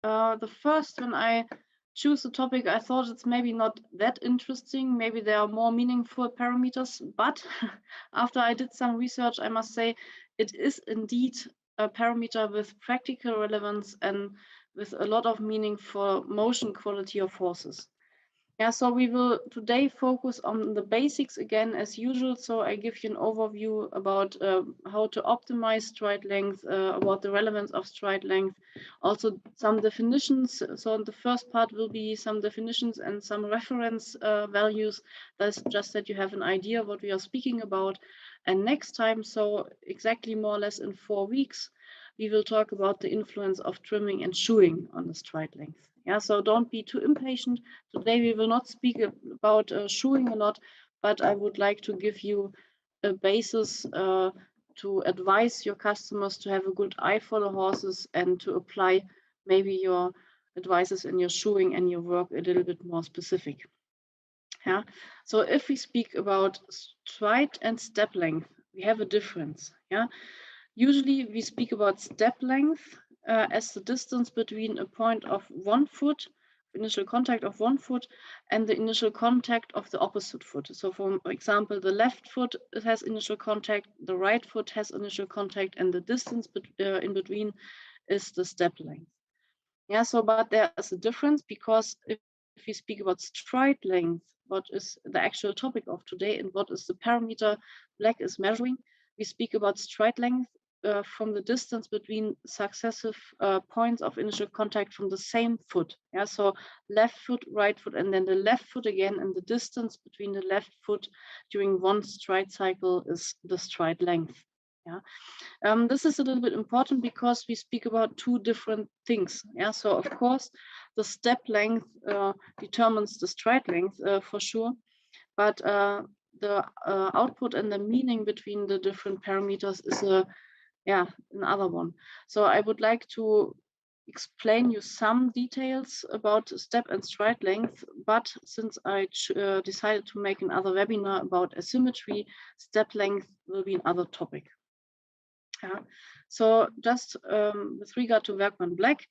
The first, when I choose the topic, I thought it's maybe not that interesting. Maybe there are more meaningful parameters, but after I did some research, I must say it is indeed a parameter with practical relevance and with a lot of meaning for motion quality of horses. Yeah, so we will today focus on the basics again as usual. So I give you an overview about how to optimize stride length, about the relevance of stride length, also some definitions. So in the first part will be some definitions and some reference values. That's just that you have an idea what we are speaking about. And next time, so exactly more or less in 4 weeks, we will talk about the influence of trimming and shoeing on the stride length. Yeah, so don't be too impatient. Today we will not speak about shoeing a lot, but I would like to give you a basis to advise your customers to have a good eye for the horses and to apply maybe your advices in your shoeing and your work a little bit more specific. Yeah. So if we speak about stride and step length, we have a difference. Yeah. Usually we speak about step length as the distance between a point of 1 foot, initial contact of 1 foot, and the initial contact of the opposite foot. So for example, the left foot has initial contact, the right foot has initial contact, and the distance in between is the step length. Yeah, so but there is a difference because if we speak about stride length, what is the actual topic of today and what is the parameter Black is measuring, we speak about stride length from the distance between successive points of initial contact from the same foot. Yeah, so left foot, right foot, and then the left foot again, and the distance between the left foot during one stride cycle is the stride length. Yeah. This is a little bit important because we speak about two different things. Yeah, so of course, the step length determines the stride length for sure, but the output and the meaning between the different parameters is another one. So I would like to explain you some details about step and stride length, but since I decided to make another webinar about asymmetry, step length will be another topic. Yeah. So just with regard to Werkman Black,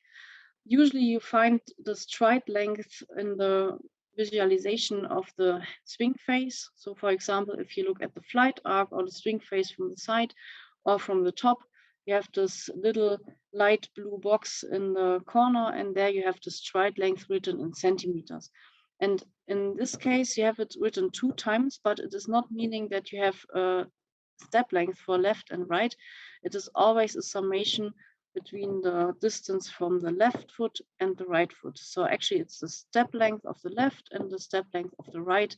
usually you find the stride length in the visualization of the swing face. So for example, if you look at the flight arc or the swing face from the side or from the top, you have this little light blue box in the corner, and there you have the stride length written in centimeters. And in this case, you have it written 2 times, but it is not meaning that you have a step length for left and right. It is always a summation between the distance from the left foot and the right foot. So actually it's the step length of the left and the step length of the right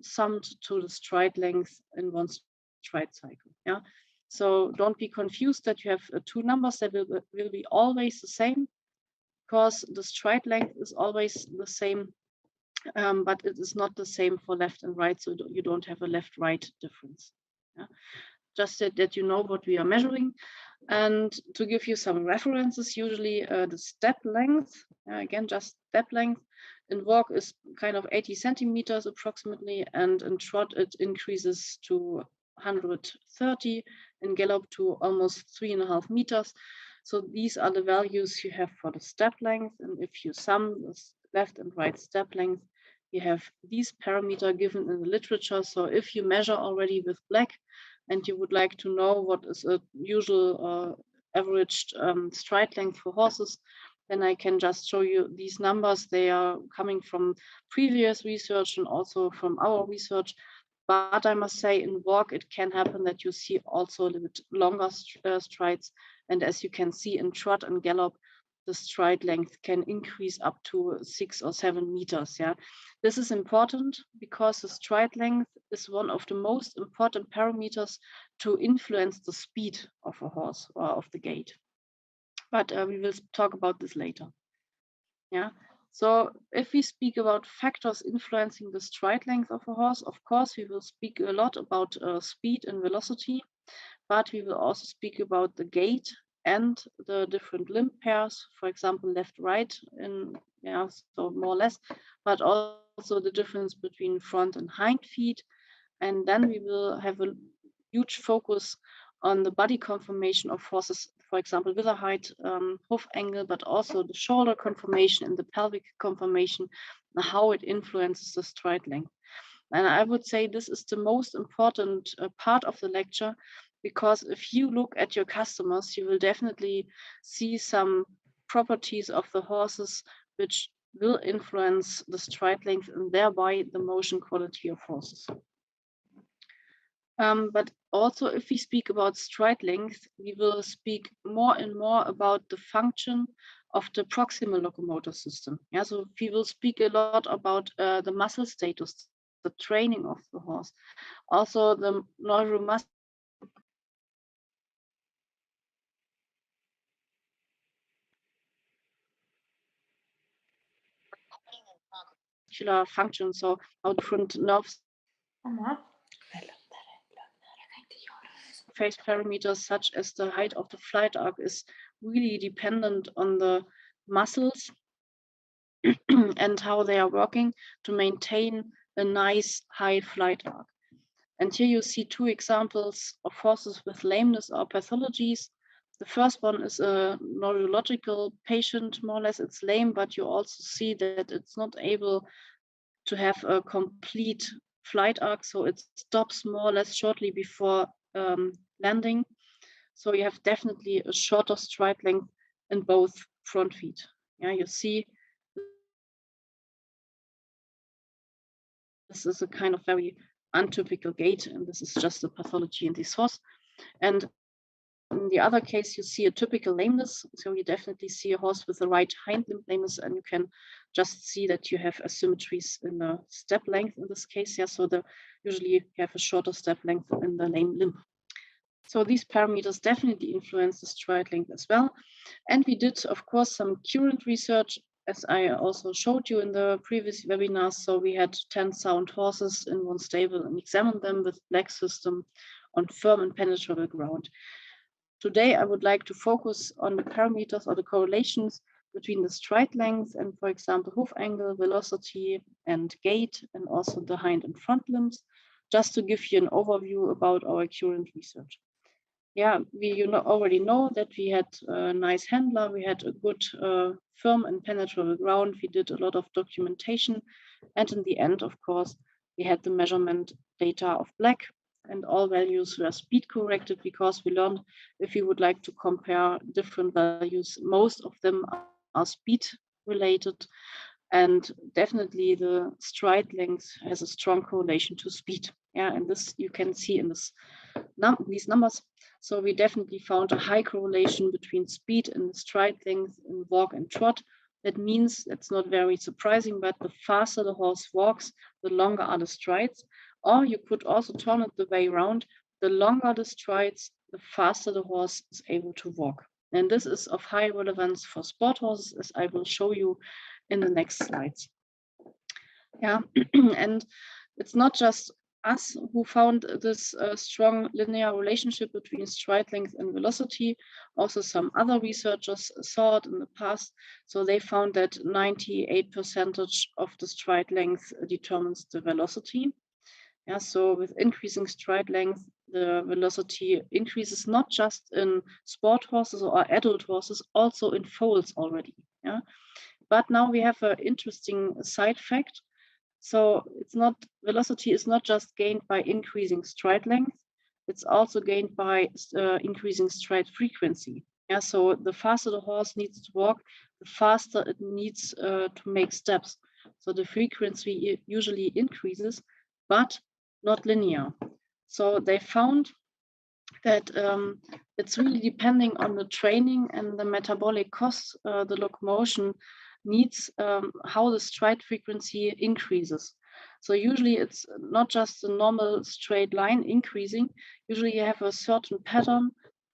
summed to the stride length in one stride cycle. Yeah. So don't be confused that you have 2 numbers that will be always the same, because the stride length is always the same, but it is not the same for left and right. So you don't have a left-right difference. Yeah. Just that you know what we are measuring. And to give you some references, usually the step length, again, just step length, in walk is kind of 80 centimeters approximately, and in trot it increases to 130, in gallop to almost 3.5 meters. So these are the values you have for the step length, and if you sum the left and right step length, you have these parameters given in the literature. So if you measure already with Black, and you would like to know what is a usual averaged stride length for horses, then I can just show you these numbers. They are coming from previous research and also from our research. But I must say, in walk, it can happen that you see also a little bit longer strides. And as you can see in trot and gallop, the stride length can increase up to 6 or 7 meters. Yeah, this is important because the stride length is one of the most important parameters to influence the speed of a horse or of the gait. But we will talk about this later. Yeah. So if we speak about factors influencing the stride length of a horse, of course, we will speak a lot about speed and velocity, but we will also speak about the gait and the different limb pairs, for example, left, right, so more or less, but also the difference between front and hind feet. And then we will have a huge focus on the body conformation of horses, for example, wither height, hoof angle, but also the shoulder conformation and the pelvic conformation, and how it influences the stride length. And I would say this is the most important part of the lecture, because if you look at your customers, you will definitely see some properties of the horses which will influence the stride length and thereby the motion quality of horses. But also, if we speak about stride length, we will speak more and more about the function of the proximal locomotor system. Yeah, so we will speak a lot about the muscle status, the training of the horse, also the neuromuscular function, so how different nerves face parameters such as the height of the flight arc is really dependent on the muscles and how they are working to maintain a nice high flight arc. And here you see two examples of horses with lameness or pathologies. The first one is a neurological patient, more or less it's lame, but you also see that it's not able to have a complete flight arc, so it stops more or less shortly before landing. So you have definitely a shorter stride length in both front feet. Yeah, you see this is a kind of very untypical gait, and this is just a pathology in this horse. And in the other case, you see a typical lameness. So you definitely see a horse with the right hind limb lameness, and you can just see that you have asymmetries in the step length in this case. Yeah, so usually you have a shorter step length in the lame limb. So these parameters definitely influence the stride length as well. And we did, of course, some current research, as I also showed you in the previous webinars. So we had 10 sound horses in one stable and examined them with black system on firm and penetrable ground. Today, I would like to focus on the parameters or the correlations between the stride length and, for example, hoof angle, velocity, and gait, and also the hind and front limbs, just to give you an overview about our current research. Yeah, we already know that we had a nice handler, we had a good firm and penetrable ground, we did a lot of documentation, and in the end, of course, we had the measurement data of black, and all values were speed corrected, because we learned if we would like to compare different values, most of them are speed related, and definitely the stride length has a strong correlation to speed. Yeah, and this you can see in these numbers. So we definitely found a high correlation between speed and stride length in walk and trot. That means it's not very surprising, but the faster the horse walks, the longer are the strides. Or you could also turn it the way around. The longer the strides, the faster the horse is able to walk. And this is of high relevance for sport horses, as I will show you in the next slides. Yeah, and it's not just us who found this strong linear relationship between stride length and velocity. Also, some other researchers saw it in the past. So they found that 98% of the stride length determines the velocity. Yeah, so with increasing stride length, the velocity increases not just in sport horses or adult horses, also in foals already. Yeah, but now we have an interesting side fact. So velocity is not just gained by increasing stride length, it's also gained by increasing stride frequency. Yeah, so the faster the horse needs to walk, the faster it needs to make steps. So the frequency usually increases, but not linear. So they found that it's really depending on the training and the metabolic costs the locomotion needs, how the stride frequency increases. So usually it's not just a normal straight line increasing. Usually you have a certain pattern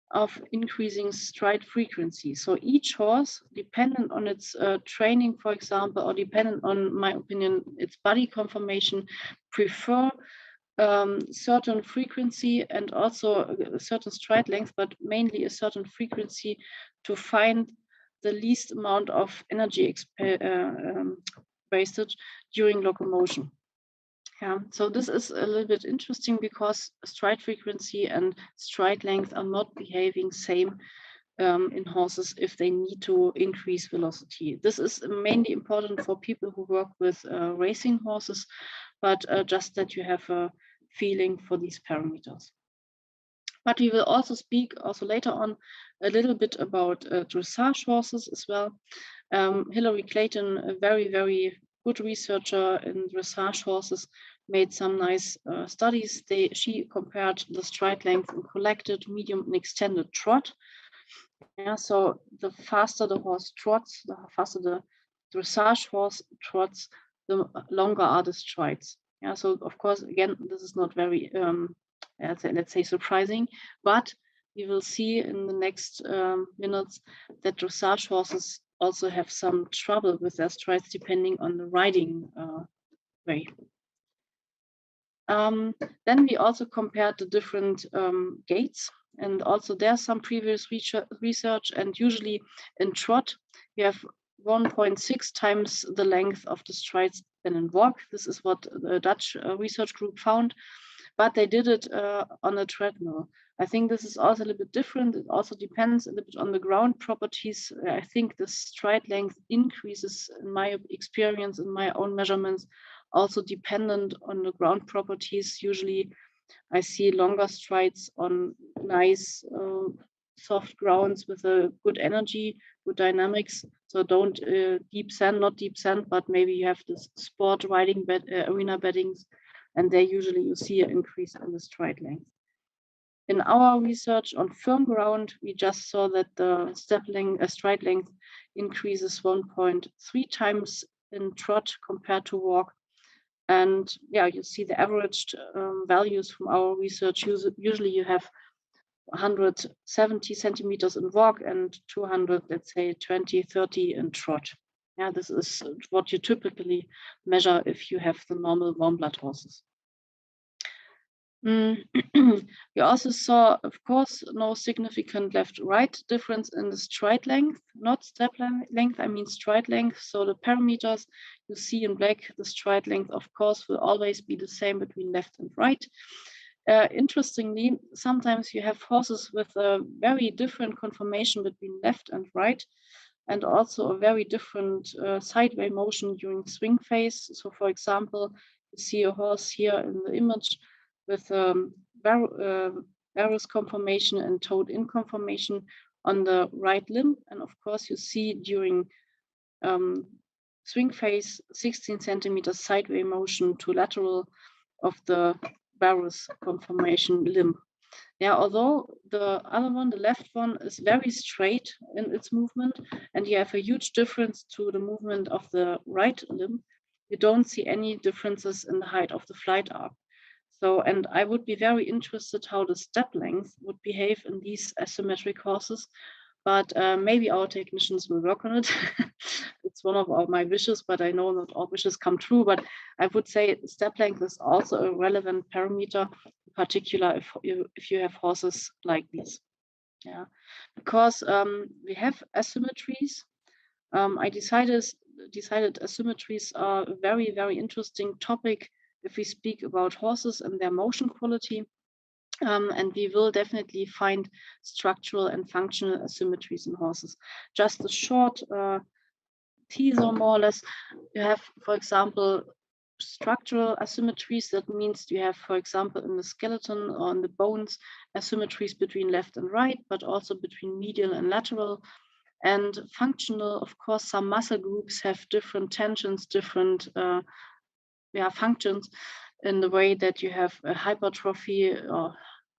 of increasing stride frequency. So each horse, dependent on its training, for example, or dependent on, my opinion, its body conformation, prefer certain frequency and also a certain stride length, but mainly a certain frequency to find the least amount of energy wasted during locomotion. Yeah, so this is a little bit interesting because stride frequency and stride length are not behaving same in horses if they need to increase velocity. This is mainly important for people who work with racing horses, but just that you have a feeling for these parameters. But we will also speak also later on a little bit about dressage horses as well. Hilary Clayton, a very, very good researcher in dressage horses, made some nice studies. She compared the stride length in collected, medium, and extended trot. Yeah, so the faster the horse trots, the faster the dressage horse trots, the longer are the strides. Yeah, so of course, again, this is not very, let's say surprising, but we will see in the next minutes that dressage horses also have some trouble with their strides depending on the riding way. Then we also compared the different gaits, and also there's some previous research, and usually in trot, you have 1.6 times the length of the strides than in walk. This is what the Dutch research group found, but they did it on a treadmill. I think this is also a little bit different. It also depends a little bit on the ground properties. I think the stride length increases, in my experience, in my own measurements, also dependent on the ground properties. Usually I see longer strides on nice soft grounds with a good energy, good dynamics. So don't deep sand, not deep sand, but maybe you have this sport riding arena beddings, and there usually you see an increase in the stride length. In our research on firm ground, we just saw that the stride length increases 1.3 times in trot compared to walk. And yeah, you see the averaged values from our research. Usually you have 170 centimeters in walk and 200, let's say 20, 30 in trot. Yeah, this is what you typically measure if you have the normal warm blood horses. We also saw, of course, no significant left-right difference in the stride length, not step length, I mean stride length. So the parameters you see in black, the stride length, of course, will always be the same between left and right. Interestingly, sometimes you have horses with a very different conformation between left and right, and also a very different sideway motion during swing phase. So for example, you see a horse here in the image with varus conformation and toed-in conformation on the right limb. And of course, you see during swing phase 16 centimeters sideway motion to lateral of the varus conformation limb. Yeah, although the other one, the left one, is very straight in its movement, and you have a huge difference to the movement of the right limb, you don't see any differences in the height of the flight arc. So, and I would be very interested how the step length would behave in these asymmetric horses, but maybe our technicians will work on it. It's one of my wishes, but I know not all wishes come true. But I would say step length is also a relevant parameter, in particular if you have horses like these. Yeah, because we have asymmetries. I decided asymmetries are a very, very interesting topic if we speak about horses and their motion quality. And we will definitely find structural and functional asymmetries in horses. Just a short teaser, more or less. You have, for example, structural asymmetries. That means you have, for example, in the skeleton or in the bones, asymmetries between left and right, but also between medial and lateral. And functional, of course, some muscle groups have different tensions, different functions in the way that you have a hypertrophy or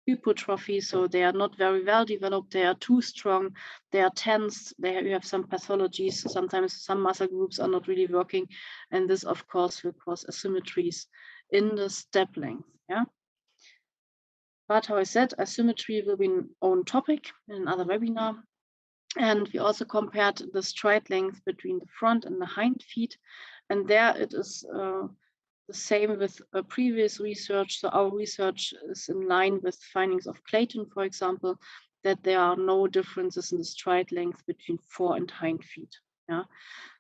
hypertrophy. So they are not very well developed. They are too strong. They are tense. You have some pathologies. Sometimes some muscle groups are not really working. And this, of course, will cause asymmetries in the step length. Yeah. But how I said, asymmetry will be an own topic in another webinar. And we also compared the stride length between the front and the hind feet. And there it is the same with previous research. So our research is in line with findings of Clayton, for example, that there are no differences in the stride length between fore and hind feet. Yeah.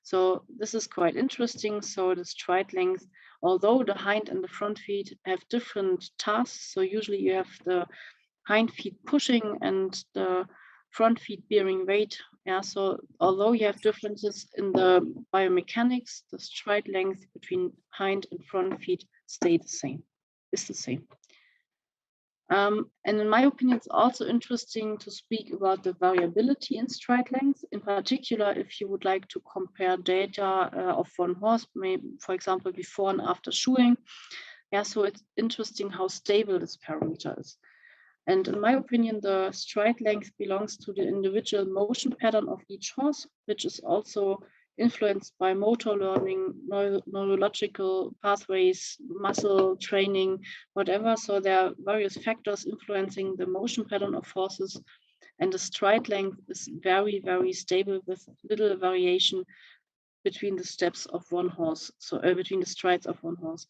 So this is quite interesting. So the stride length, although the hind and the front feet have different tasks, so usually you have the hind feet pushing and the front feet bearing weight. Yeah, so although you have differences in the biomechanics, the stride length between hind and front feet stay the same, is the same. And in my opinion, it's also interesting to speak about the variability in stride length, in particular, if you would like to compare data of one horse, maybe, for example, before and after shoeing. Yeah, so it's interesting how stable this parameter is. And in my opinion, the stride length belongs to the individual motion pattern of each horse, which is also influenced by motor learning, neurological pathways, muscle training, whatever. So there are various factors influencing the motion pattern of horses. And the stride length is very, very stable with little variation between the steps of one horse, so between the strides of one horse.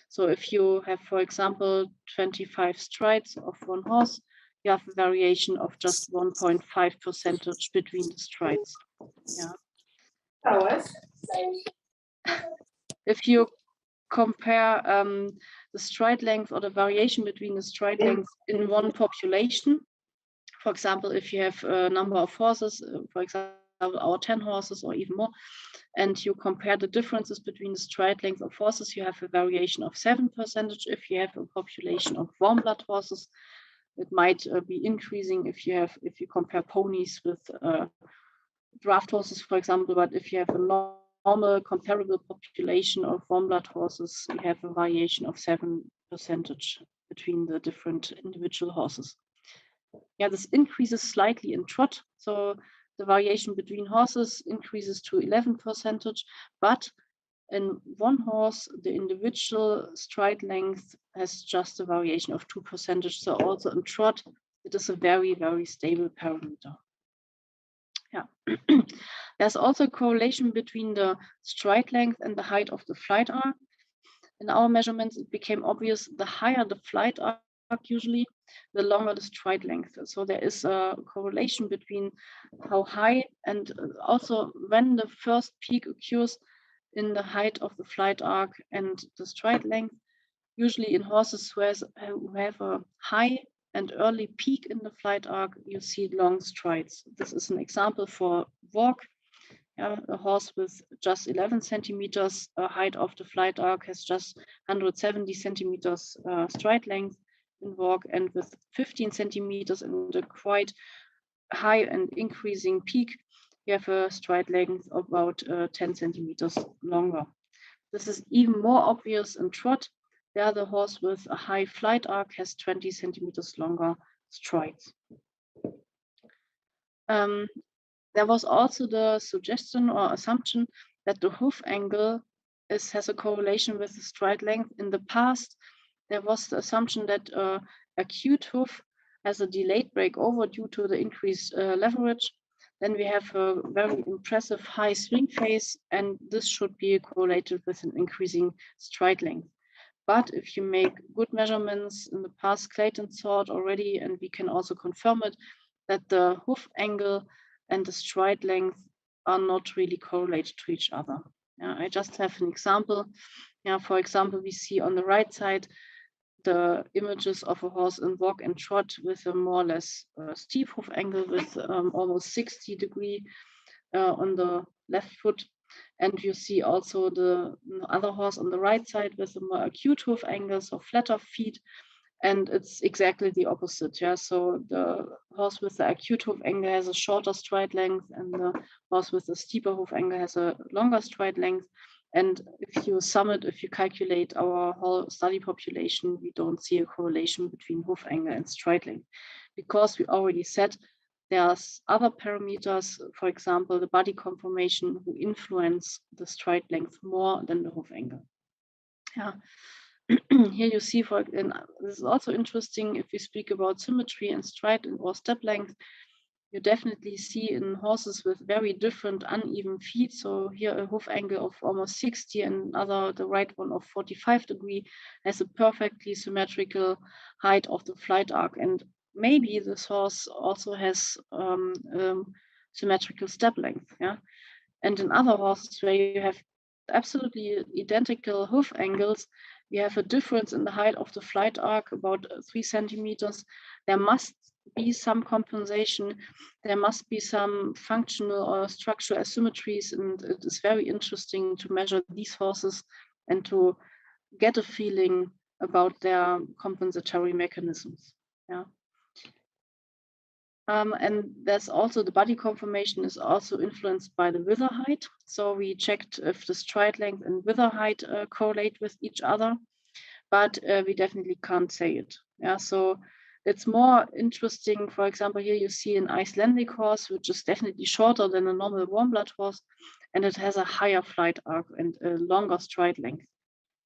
So if you have, for example, 25 strides of one horse, you have a variation of just 1.5% between the strides. Yeah. If you compare the stride length or the variation between the stride lengths in one population, for example, if you have a number of horses, for example, our 10 horses or even more, and you compare the differences between the stride length of horses, you have a variation of 7%. If you have a population of warm blood horses, it might be increasing if you compare ponies with draft horses, for example. But if you have a normal comparable population of warm blood horses, you have a variation of 7% between the different individual horses. Yeah, this increases slightly in trot. So the variation between horses increases to 11%, but in one horse, the individual stride length has just a variation of 2%. So also in trot, it is a very, very stable parameter. Yeah. There's also a correlation between the stride length and the height of the flight arc. In our measurements, it became obvious the higher the flight arc usually, the longer the stride length. So there is a correlation between how high and also when the first peak occurs in the height of the flight arc and the stride length. Usually in horses who have a high and early peak in the flight arc, you see long strides. This is an example for walk. Yeah, a horse with just 11 centimeters height of the flight arc has just 170 centimeters stride length in walk, and with 15 centimeters and a quite high and increasing peak, you have a stride length of about 10 centimeters longer. This is even more obvious in trot. There, the horse with a high flight arc has 20 centimeters longer strides. There was also the suggestion or assumption that the hoof angle has a correlation with the stride length. In the past, there was the assumption that acute hoof has a delayed breakover due to the increased leverage. Then we have a very impressive high swing phase, and this should be correlated with an increasing stride length. But if you make good measurements in the past, Clayton saw it already, and we can also confirm it, that the hoof angle and the stride length are not really correlated to each other. Yeah, I just have an example. Yeah, for example, we see on the right side the images of a horse in walk and trot with a more or less steep hoof angle with almost 60 degree on the left foot. And you see also the other horse on the right side with a more acute hoof angle, so flatter feet. And it's exactly the opposite. Yeah, so the horse with the acute hoof angle has a shorter stride length, and the horse with the steeper hoof angle has a longer stride length. And if you sum it, if you calculate our whole study population, we don't see a correlation between hoof angle and stride length, because we already said there's other parameters, for example, the body conformation, who influence the stride length more than the hoof angle. Yeah. Here you see, and this is also interesting if we speak about symmetry and stride or step length, you definitely see in horses with very different uneven feet. So here a hoof angle of almost 60 and the right one of 45 degree has a perfectly symmetrical height of the flight arc. And maybe this horse also has symmetrical step length. Yeah. And in other horses where you have absolutely identical hoof angles, we have a difference in the height of the flight arc, about 3 centimeters. There must be some compensation. There must be some functional or structural asymmetries, and it is very interesting to measure these horses and to get a feeling about their compensatory mechanisms. Yeah. And there's also the body conformation is also influenced by the wither height. So we checked if the stride length and wither height correlate with each other, but we definitely can't say it. Yeah, so it's more interesting. For example, here you see an Icelandic horse, which is definitely shorter than a normal warm blood horse, and it has a higher flight arc and a longer stride length.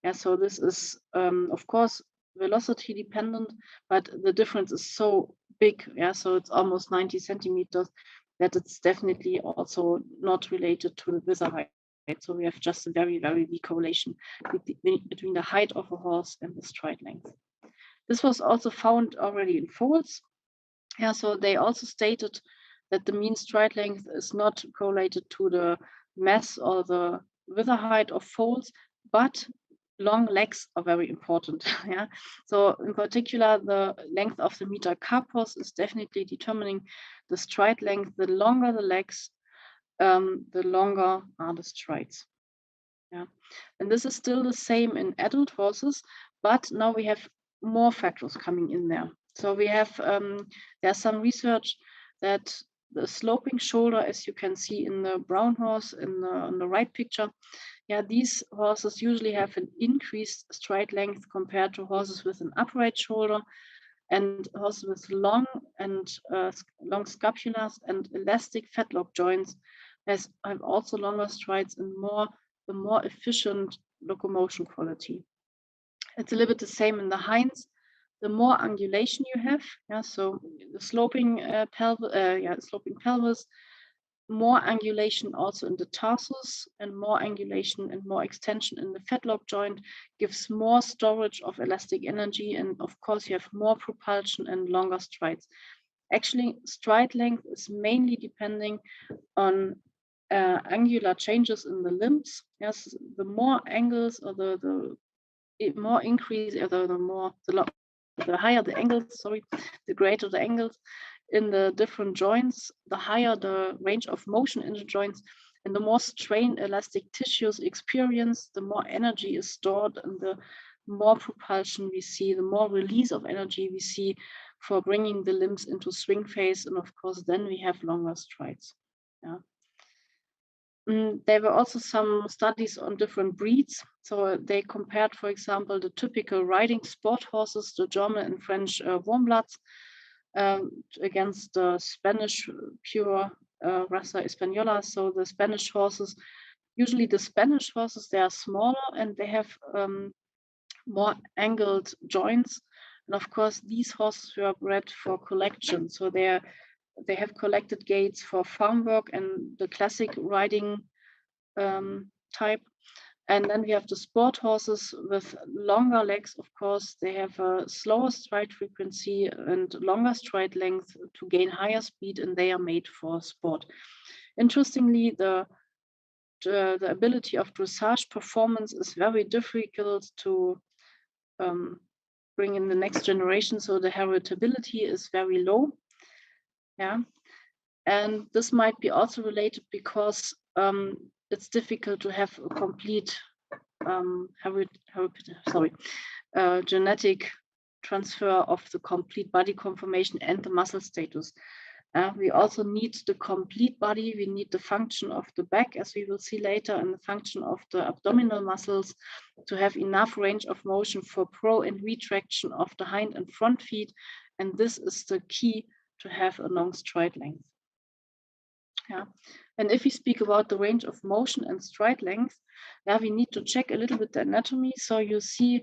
Yeah, so this is, of course, velocity dependent, but the difference is so big. Yeah, so it's almost 90 centimeters that it's definitely also not related to the wither height. So we have just a very, very weak correlation between the height of a horse and the stride length. This was also found already in foals. Yeah, so they also stated that the mean stride length is not correlated to the mass or the wither height of foals, but long legs are very important. Yeah, so in particular, the length of the metacarpus is definitely determining the stride length. The longer the legs, the longer are the strides. Yeah, and this is still the same in adult horses, but now we have more factors coming in there. So we have there's some research that the sloping shoulder, as you can see in the brown horse on the right picture, yeah, these horses usually have an increased stride length compared to horses with an upright shoulder, and horses with long scapulas and elastic fetlock joints have also longer strides and the more efficient locomotion quality. It's a little bit the same in the hinds. The more ungulation you have, yeah, so the sloping pelvis, more angulation also in the tarsus, and more angulation and more extension in the fetlock joint gives more storage of elastic energy, and of course you have more propulsion and longer strides. Actually, stride length is mainly depending on angular changes in the limbs. Yes, the more angles or the more increase, or the higher the angles, the greater the angles in the different joints, the higher the range of motion in the joints, and the more strain elastic tissues experience, the more energy is stored, and the more propulsion we see, the more release of energy we see for bringing the limbs into swing phase, and of course then we have longer strides. Yeah. There were also some studies on different breeds. So they compared, for example, the typical riding sport horses, the German and French warm bloods, against the Spanish pure Raza Española. So the Spanish horses, usually the Spanish horses, they are smaller and they have more angled joints. And of course, these horses were bred for collection. So they have collected gaits for farm work and the classic riding type. And then we have the sport horses with longer legs, of course. They have a slower stride frequency and longer stride length to gain higher speed, and they are made for sport. Interestingly, the ability of dressage performance is very difficult to bring in the next generation, so the heritability is very low. Yeah, and this might be also related because it's difficult to have a complete genetic transfer of the complete body conformation and the muscle status. We also need the complete body. We need the function of the back, as we will see later, and the function of the abdominal muscles to have enough range of motion for pro and retraction of the hind and front feet. And this is the key to have a long stride length. Yeah. And if we speak about the range of motion and stride length, yeah, we need to check a little bit the anatomy. So you see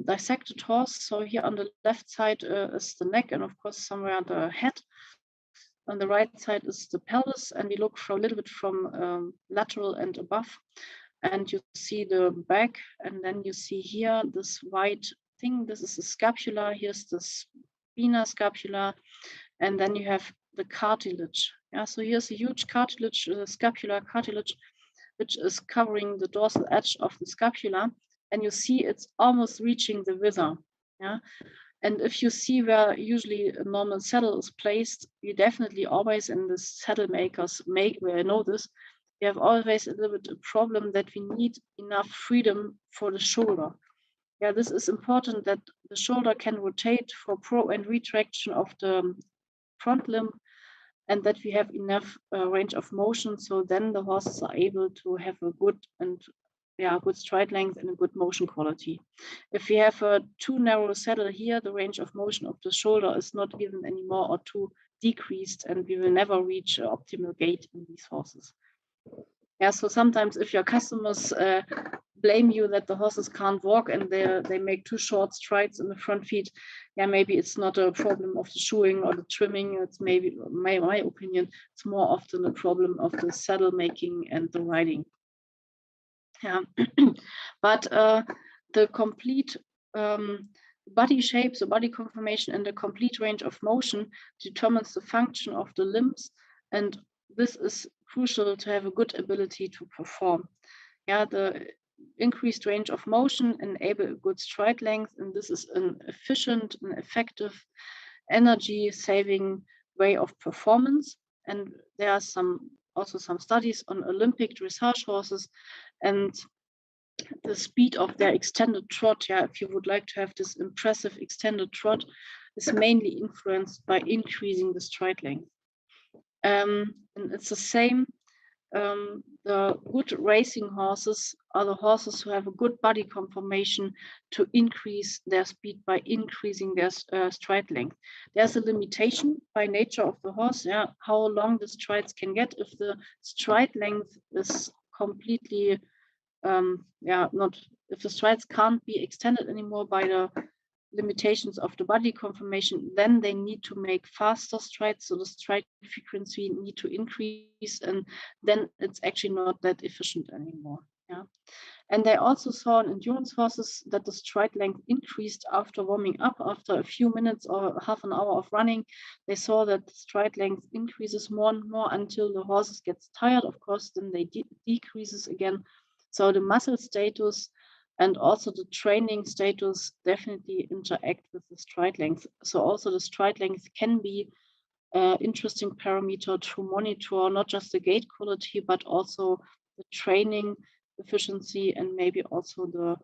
dissected horse. So here on the left side is the neck, and of course somewhere the head. On the right side is the pelvis, and we look for a little bit from lateral and above. And you see the back, and then you see here this white thing. This is the scapula. Here's the spina scapula, and then you have the cartilage. Yeah, so here's a huge cartilage, scapular cartilage, which is covering the dorsal edge of the scapula, and you see it's almost reaching the wither. Yeah, And if you see where usually a normal saddle is placed, you definitely always, in the saddle makers where I know this, you have always a little bit a problem that we need enough freedom for the shoulder. Yeah, this is important that the shoulder can rotate for pro and retraction of the front limb, and that we have enough range of motion. So then the horses are able to have a good stride length and a good motion quality. If we have a too narrow saddle here, the range of motion of the shoulder is not given anymore or too decreased, and we will never reach optimal gait in these horses. Yeah, so sometimes if your customers blame you that the horses can't walk and they make too short strides in the front feet, yeah, maybe it's not a problem of the shoeing or the trimming. It's maybe, my opinion, it's more often a problem of the saddle making and the riding. Yeah, but the complete body shape, the body conformation, and the complete range of motion determines the function of the limbs, and this is crucial to have a good ability to perform. Yeah, the increased range of motion enable a good stride length, and this is an efficient and effective energy-saving way of performance. And there are also some studies on Olympic dressage horses, and the speed of their extended trot, yeah, if you would like to have this impressive extended trot, is mainly influenced by increasing the stride length. And it's the same. The good racing horses are the horses who have a good body conformation to increase their speed by increasing their stride length. There's a limitation by nature of the horse, yeah, how long the strides can get. If the stride length is completely if the strides can't be extended anymore by the limitations of the body conformation, then they need to make faster strides, so the stride frequency need to increase, and then it's actually not that efficient anymore. Yeah. And they also saw in endurance horses that the stride length increased after warming up. After a few minutes or half an hour of running, they saw that the stride length increases more and more until the horses gets tired. Of course, then they decreases again. So the muscle status and also the training status definitely interact with the stride length. So also the stride length can be an interesting parameter to monitor not just the gait quality, but also the training efficiency and maybe also the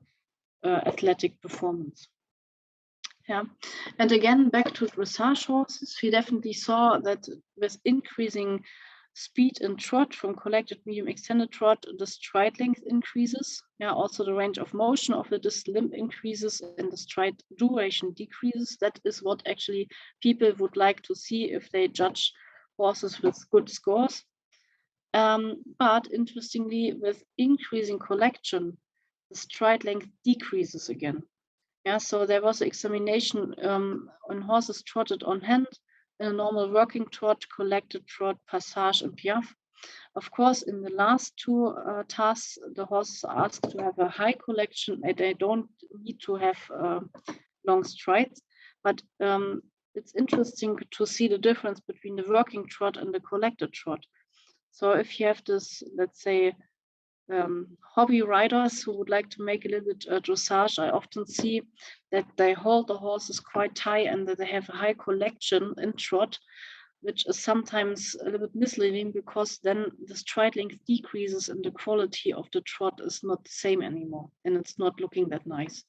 athletic performance. Yeah, and again, back to dressage horses, we definitely saw that with increasing speed and trot from collected medium extended trot, the stride length increases. Yeah, also the range of motion of the disc limb increases and the stride duration decreases. That is what actually people would like to see if they judge horses with good scores. But interestingly, with increasing collection, the stride length decreases again. Yeah, so there was an examination on horses trotted on hand in a normal working trot, collected trot, passage, and piaffe. Of course, in the last two tasks, the horses are asked to have a high collection, and they don't need to have long strides. But it's interesting to see the difference between the working trot and the collected trot. So if you have this, let's say, hobby riders who would like to make a little bit dressage, I often see that they hold the horses quite tight and that they have a high collection in trot, which is sometimes a little bit misleading because then the stride length decreases and the quality of the trot is not the same anymore and it's not looking that nice.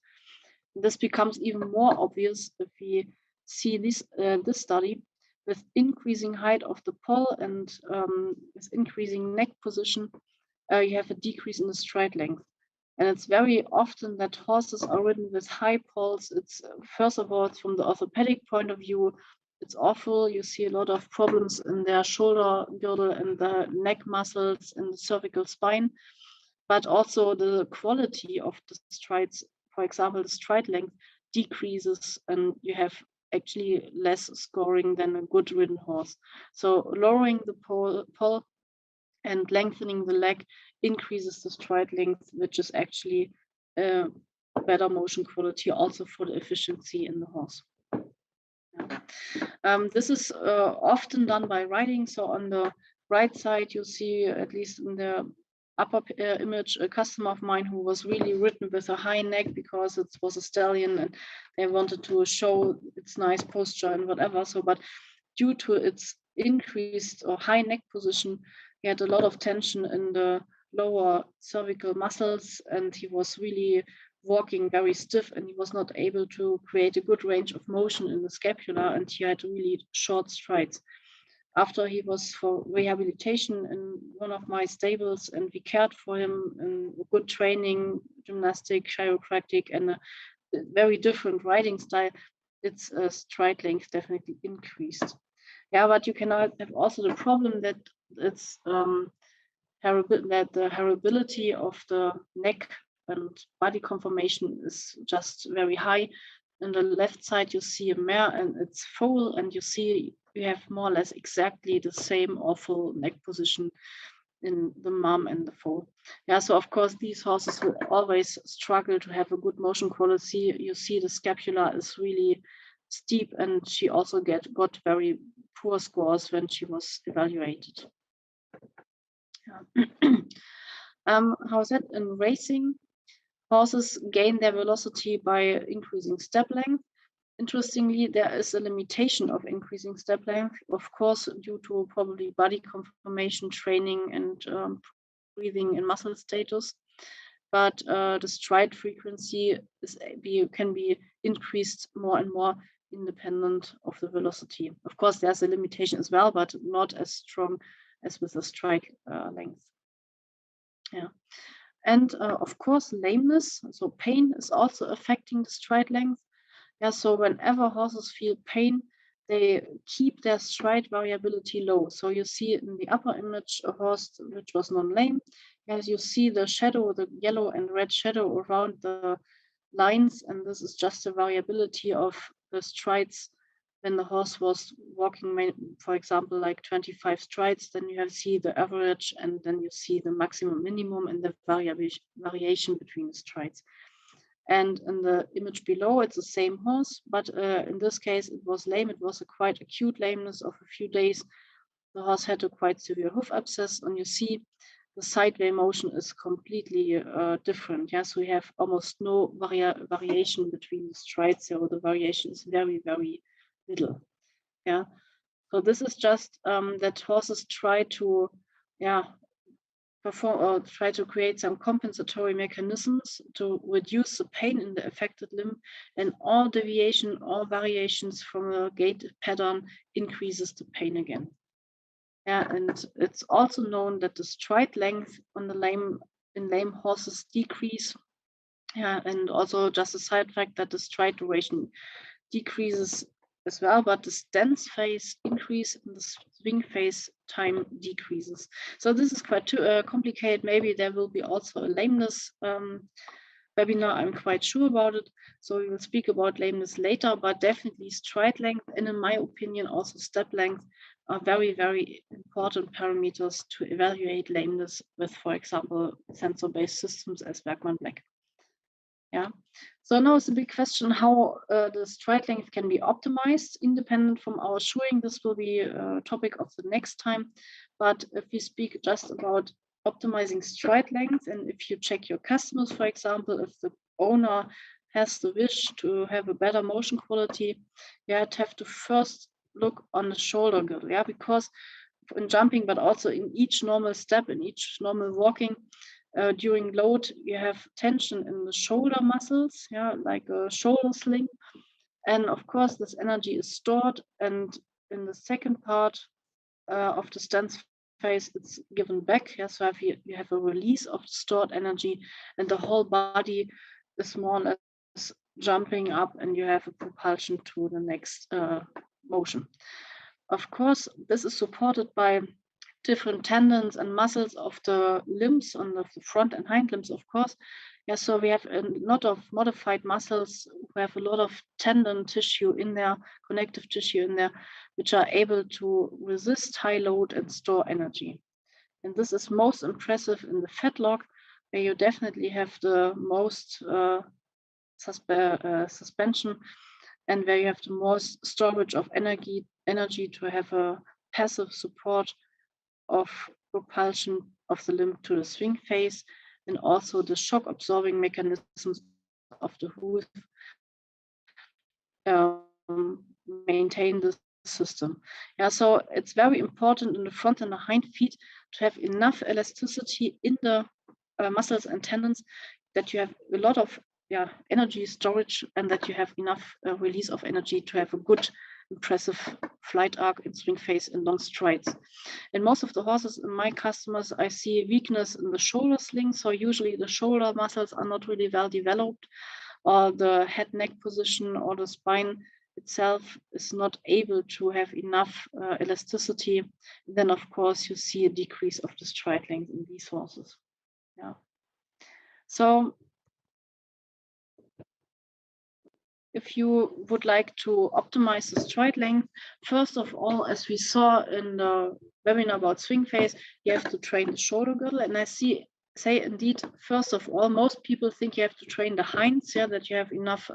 This becomes even more obvious if we see this study with increasing height of the poll and with increasing neck position, you have a decrease in the stride length. And it's very often that horses are ridden with high polls. It's first of all, from the orthopedic point of view, it's awful. You see a lot of problems in their shoulder girdle and the neck muscles and the cervical spine, but also the quality of the strides, for example, the stride length decreases and you have actually less scoring than a good ridden horse. So lowering the poll and lengthening the leg increases the stride length, which is actually better motion quality also for the efficiency in the horse. Yeah. This is often done by riding. So on the right side, you see, at least in the upper image, a customer of mine who was really ridden with a high neck because it was a stallion and they wanted to show its nice posture and whatever. So, but due to its increased or high neck position, he had a lot of tension in the lower cervical muscles, and he was really walking very stiff, and he was not able to create a good range of motion in the scapula, and he had really short strides. After he was for rehabilitation in one of my stables, and we cared for him in good training, gymnastic, chiropractic, and a very different riding style, its stride length definitely increased. Yeah, but you can have also the problem that it's that the heritability of the neck and body conformation is just very high. On the left side, you see a mare and it's foal, and you see you have more or less exactly the same awful neck position in the mom and the foal. Yeah, so of course these horses will always struggle to have a good motion quality. You see the scapula is really steep, and she also got very poor scores when she was evaluated. Yeah. How is that in racing? Horses gain their velocity by increasing step length. Interestingly, there is a limitation of increasing step length, of course, due to probably body conformation training and breathing and muscle status. But the stride frequency can be increased more and more independent of the velocity. Of course, there's a limitation as well, but not as strong as with the stride length. Yeah. And of course, lameness, so pain is also affecting the stride length. Yeah, so whenever horses feel pain, they keep their stride variability low. So you see in the upper image a horse which was non-lame. As you see the shadow, the yellow and red shadow around the lines, and this is just a variability of the strides when the horse was walking, for example, like 25 strides, then you see the average, and then you see the maximum minimum and the variation between the strides. And in the image below, it's the same horse, but in this case, it was lame. It was a quite acute lameness of a few days. The horse had a quite severe hoof abscess, and you see the sideway motion is completely different. Yes, we have almost no variation between the strides, so the variation is very, very little. Yeah, so this is just that horses try to, perform or try to create some compensatory mechanisms to reduce the pain in the affected limb, and all deviation or variations from a gait pattern increases the pain again. Yeah, and it's also known that the stride length on the lame horses decrease. Yeah, and also just a side fact that the stride duration decreases as well, but the stance phase increase and the swing phase time decreases. So this is quite complicated. Maybe there will be also a lameness webinar. I'm quite sure about it. So we will speak about lameness later, but definitely stride length and, in my opinion, also step length are very, very important parameters to evaluate lameness with, for example, sensor-based systems as Bergman Black. Yeah. So now it's a big question how the stride length can be optimized independent from our shoeing. This will be a topic of the next time. But if we speak just about optimizing stride length, and if you check your customers, for example, if the owner has the wish to have a better motion quality, you have to first look on the shoulder girdle, because in jumping, but also in each normal step, in each normal walking, during load, you have tension in the shoulder muscles, like a shoulder sling. And of course, this energy is stored. And in the second part of the stance phase, it's given back. So you have a release of stored energy, and the whole body is more or less jumping up, and you have a propulsion to the next motion. Of course, this is supported by different tendons and muscles of the limbs, on the front and hind limbs, of course. So we have a lot of modified muscles who have a lot of tendon tissue in there, connective tissue in there, which are able to resist high load and store energy. And this is most impressive in the fetlock, where you definitely have the most suspension, and where you have the most storage of energy to have a passive support of propulsion of the limb to the swing phase, and also the shock absorbing mechanisms of the hoof maintain the system. Yeah, so it's very important in the front and the hind feet to have enough elasticity in the muscles and tendons that you have a lot of energy storage and that you have enough release of energy to have a good, impressive flight arc and swing phase in long strides. In most of the horses in my customers, I see weakness in the shoulder sling. So usually the shoulder muscles are not really well developed, or the head neck position or the spine itself is not able to have enough elasticity. Then of course you see a decrease of the stride length in these horses. Yeah. So if you would like to optimize the stride length, first of all, as we saw in the webinar about swing phase, you have to train the shoulder girdle. And I say indeed, first of all, most people think you have to train the hinds, that you have enough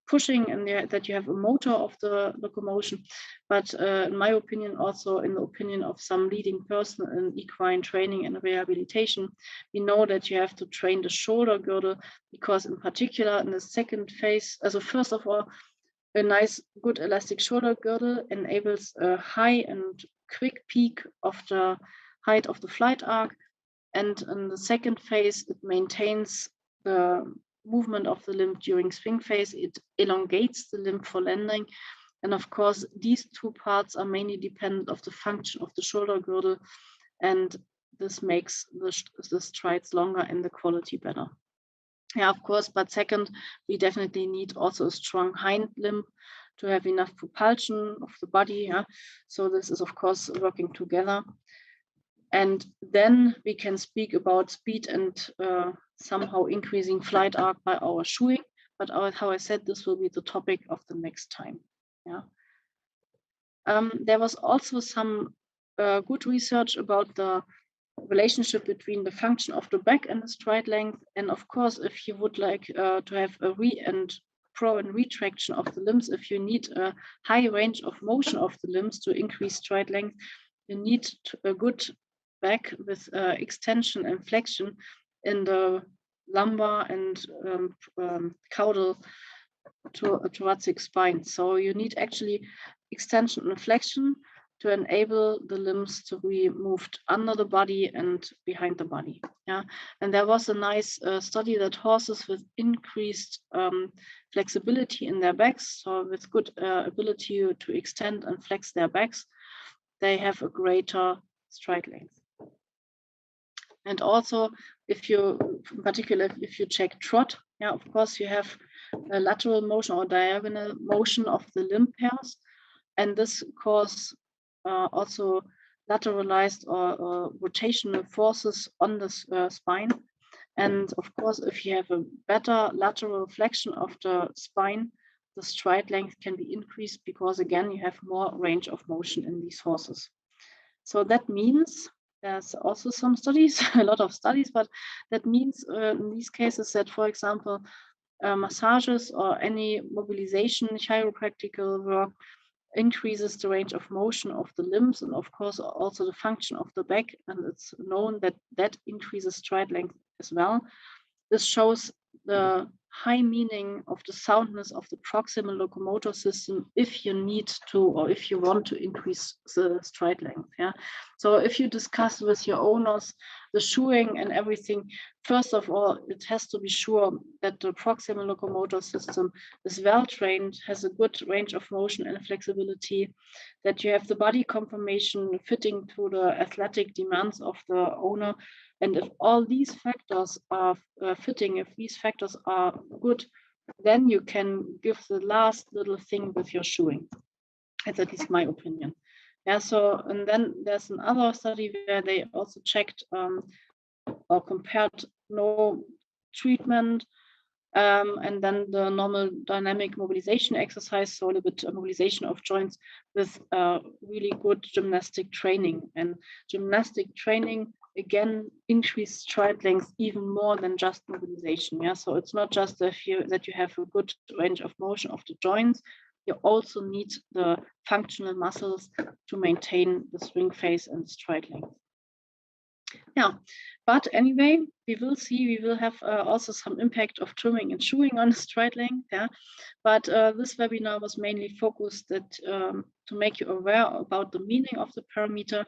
pushing and that you have a motor of the locomotion. But in my opinion, also in the opinion of some leading person in equine training and rehabilitation, we know that you have to train the shoulder girdle, because in particular in the second phase, as a first of all, a nice good elastic shoulder girdle enables a high and quick peak of the height of the flight arc. And in the second phase, it maintains the movement of the limb during swing phase. It elongates the limb for landing. And of course, these two parts are mainly dependent of the function of the shoulder girdle. And this makes the strides longer and the quality better. Yeah, of course. But second, we definitely need also a strong hind limb to have enough propulsion of the body. Yeah? So this is, of course, working together. And then we can speak about speed and somehow increasing flight arc by our shoeing. But how I said, this will be the topic of the next time. Yeah. There was also some good research about the relationship between the function of the back and the stride length. And of course, if you would like to have a pro and retraction of the limbs, if you need a high range of motion of the limbs to increase stride length, you need a good back with extension and flexion in the lumbar and caudal thoracic spine. So you need actually extension and flexion to enable the limbs to be moved under the body and behind the body. Yeah, and there was a nice study that horses with increased flexibility in their backs, so with good ability to extend and flex their backs, they have a greater stride length. And also, if you, in particular, if you check trot, of course, you have a lateral motion or diagonal motion of the limb pairs, and this causes also lateralized or rotational forces on the spine. And of course, if you have a better lateral flexion of the spine, the stride length can be increased because, again, you have more range of motion in these horses. So that means there's also some studies, a lot of studies, but that means in these cases that, for example, massages or any mobilization, chiropractical work increases the range of motion of the limbs and of course also the function of the back, and it's known that that increases stride length as well. This shows the high meaning of the soundness of the proximal locomotor system if you need to, or if you want to increase the stride length. Yeah. So if you discuss with your owners the shoeing and everything, first of all, it has to be sure that the proximal locomotor system is well trained, has a good range of motion and flexibility, that you have the body conformation fitting to the athletic demands of the owner. And if all these factors are fitting, if these factors are good, then you can give the last little thing with your shoeing. That's at least my opinion. Yeah. So, and then there's another study where they also checked or compared no treatment and then the normal dynamic mobilization exercise, so a little bit mobilization of joints with really good gymnastic training. And gymnastic training, again, increased stride length even more than just mobilization. Yeah, so it's not just that you have a good range of motion of the joints, you also need the functional muscles to maintain the swing phase and stride length. Yeah, but anyway, we will see. We will have also some impact of trimming and chewing on the stride length. Yeah, but this webinar was mainly focused to make you aware about the meaning of the parameter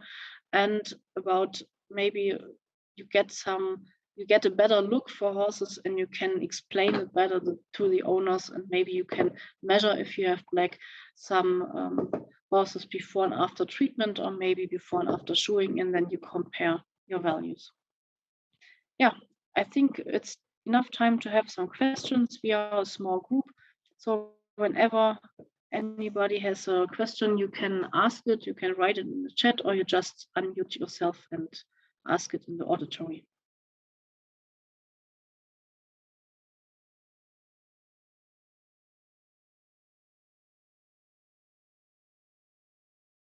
and about maybe you get a better look for horses and you can explain it better to the owners, and maybe you can measure if you have like some horses before and after treatment, or maybe before and after shoeing, and then you compare your values. Yeah, I think it's enough time to have some questions. We are a small group, so whenever anybody has a question, you can ask it, you can write it in the chat, or you just unmute yourself and ask it in the auditory.